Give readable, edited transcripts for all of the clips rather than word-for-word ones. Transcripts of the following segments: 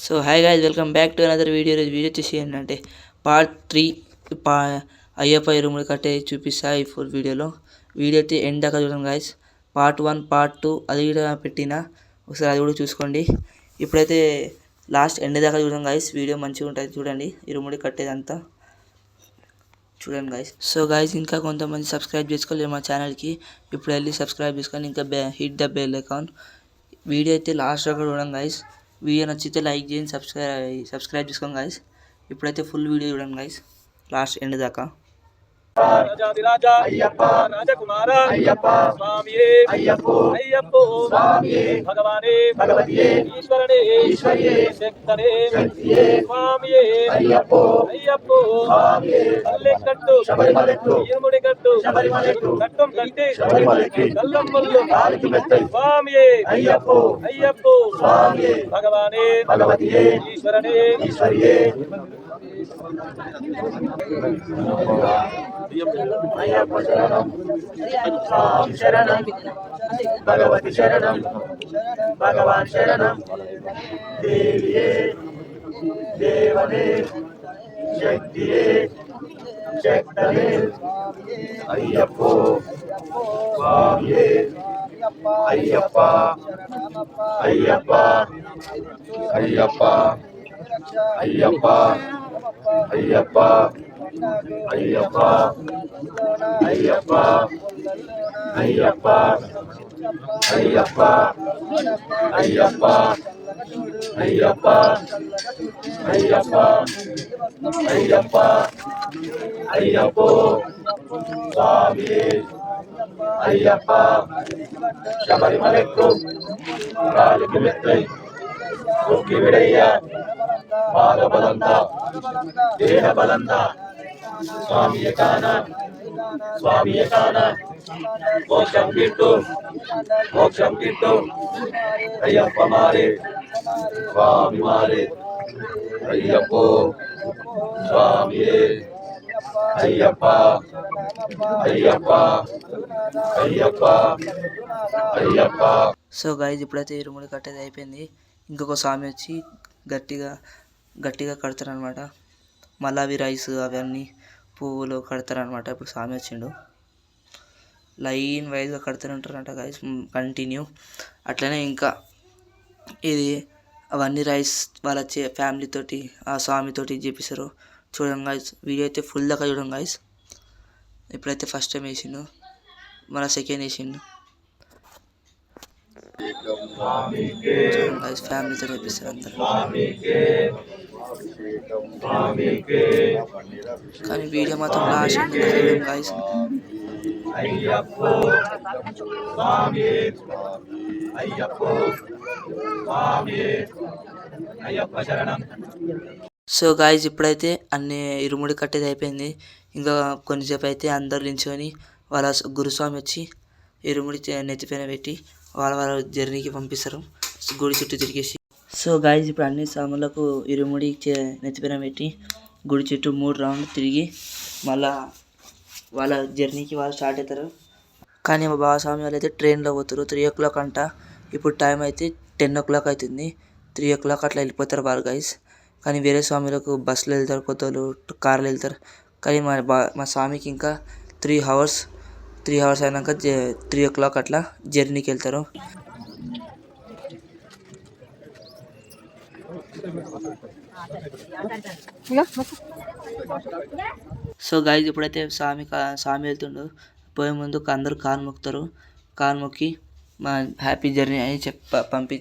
So hi guys, welcome back to another video. Video వచ్చేసి ఏంటంటే part 3 Ayyappa ఇరుముడి కట్టే చూపిస్తా ఈ ఫుల్ వీడియోలో. వీడియో అయితే ఎండ్ దాకా చూడండి గైస్. పార్ట్ 1 పార్ట్ 2 అది కూడా పెట్టినా, ఒకసారి అది కూడా చూసుకోండి. ఇప్పుడైతే లాస్ట్ ఎండ్ దాకా చూడండి గైస్. వీడియో మంచిగా ఉంటుంది, చూడండి. ఇరుముడి కట్టేదంతా చూడండి గైస్. సో గైస్, ఇంకా కొంతమంది సబ్స్క్రైబ్ చేసుకోలేదు మా ఛానల్కి. ఇప్పుడు వెళ్ళి సబ్స్క్రైబ్ చేసుకొని ఇంకా hit the bell icon. Video అయితే లాస్ట్ దాకా చూడండి గైస్. వీడియో నచ్చితే లైక్ చేయండి, సబ్స్క్రైబ్ చేసుకోండి గైస్. ఇప్పుడైతే ఫుల్ వీడియో చూడండి గైస్, లాస్ట్ ఎండ్ దాకా. రాజాదిరాజా అయ్యప్ప, రాజకుమార అయ్యప్ప, స్వామియే అయ్యప్పో అయ్యప్పో, స్వామియే భగవానే భగవతియే, ఈశ్వరనే ఈశ్వరియే, శక్తనే శక్తియే, స్వామియే అయ్యప్పో అయ్యప్పో, స్వామియే అల్లెకట్టు శబరిమలెట్టు, ఇరుముడి కట్టు శబరిమలెట్టు, కట్టం కట్టి శబరిమలెట్టు, కల్లమ్మల్లు కాలికి మెత్తై, స్వామియే అయ్యప్పో అయ్యప్పో, స్వామియే భగవానే భగవతియే, ఈశ్వరనే ఈశ్వరియే. అయ్యప్ప శరణం, స్వామి శరణం, భగవతి శరణం, భగవాన్ శరణం, దేవియే దేవనే, శక్తియే శక్తనే, అయ్యప్పో స్వామియే అయ్యప్ప అయ్యప్ప అయ్యప్ప అయ్యప్ప అయ్యప్ప అయ్యప్ప అయ్యప్ప అయ్యప్ప అయ్యప్ప అయ్యప్ప అయ్యప్ప అయ్యప్ప అయ్యప్ప అయ్యప్పో స్వామి అయ్యప్ప, శబరిమలెక్కు కాలికి మెత్తై, ఒక్కి విడయ్య పాదబలంత దేహ బలంత, స్వామియ కాన స్వామియ కాన, మోక్షం కిట్టు మోక్షం కిట్టు, అయ్యప్ప మారే స్వామి మారే, అయ్యప్పో స్వామియే అయ్యప్ప అయ్యప్ప అయ్యప్ప అయ్యప్ప. సో గైజ్, ఇప్పుడైతే ఇరుముడి కట్టేది అయిపోయింది. ఇంకొక స్వామి వచ్చి గట్టిగా కడతారనమాట. మళ్ళీ అవి రైస్ అవన్నీ పువ్వులు కడతారనమాట. ఇప్పుడు స్వామి వచ్చిండు, లైన్ వైజ్గా కడుతూనే గైస్, కంటిన్యూ. అట్లనే ఇంకా ఇది అవన్నీ రైస్ వాళ్ళ ఫ్యామిలీతోటి ఆ స్వామితోటి చేపిస్తారు. చూడండి గైస్, వీడియో అయితే ఫుల్ దాకా చూడండి గైస్. ఇప్పుడైతే ఫస్ట్ టైం వేసిండు, మళ్ళీ సెకండ్ వేసిండు. గైస్ ఫ్యామిలీతో వేపిస్తారు అందరు, కానీ వీడియో మాత్రం లాస్ట్ చూడండి గైస్. సో గాయస్, ఇప్పుడైతే అన్ని ఇరుముడి కట్టేది అయిపోయింది. ఇంకా కొంచెంసేపు అయితే అందరు నించుకొని వాళ్ళ గురుస్వామి వచ్చి ఇరుముడి నెత్తిపైన పెట్టి వాళ్ళ జర్నీకి పంపిస్తారు, గుడి చుట్టూ తిరిగేసి. సో గాయస్, ఇప్పుడు అన్ని స్వాములకు ఇరుముడి నెత్తిపైన పెట్టి గుడి చుట్టూ 3 రౌండ్లు తిరిగి మళ్ళా వాళ్ళ జర్నీకి వాళ్ళు స్టార్ట్ అవుతారు. కానీ మా బాబాస్వామి వాళ్ళు అయితే ట్రైన్లో పోతారు. 3 o'clock అంట. ఇప్పుడు టైం అయితే 10 o'clock అవుతుంది. 3 o'clock అట్లా వెళ్ళిపోతారు వాళ్ళు గైస్. కానీ వేరే స్వామిలకు బస్సులో వెళ్తారు, కొత్తలు కార్లు వెళ్తారు. కానీ మా స్వామికి ఇంకా 3 hours అయినాక 3 o'clock అట్లా జర్నీకి వెళ్తారు. సో గైజ్, ఇప్పుడైతే స్వామి వెళ్తుండు. పోయే ముందు అందరూ కాలు మొక్కుతారు. కాలు మొక్కి మా హ్యాపీ జర్నీ అని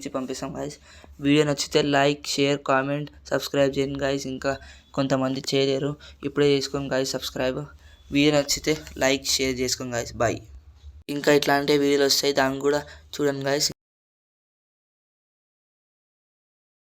పంపిస్తాం గైస్. వీడియో నచ్చితే లైక్, షేర్, కామెంట్, సబ్స్క్రైబ్ చేయండి గైస్. ఇంకా కొంతమంది చేయలేరు, ఇప్పుడే చేసుకోండి గైస్ సబ్స్క్రైబ్. వీడియో నచ్చితే లైక్, షేర్ చేసుకోండి గైస్. బాయ్. ఇంకా ఇట్లాంటి వీడియోలు వస్తాయి, దాన్ని కూడా చూడండి గైస్.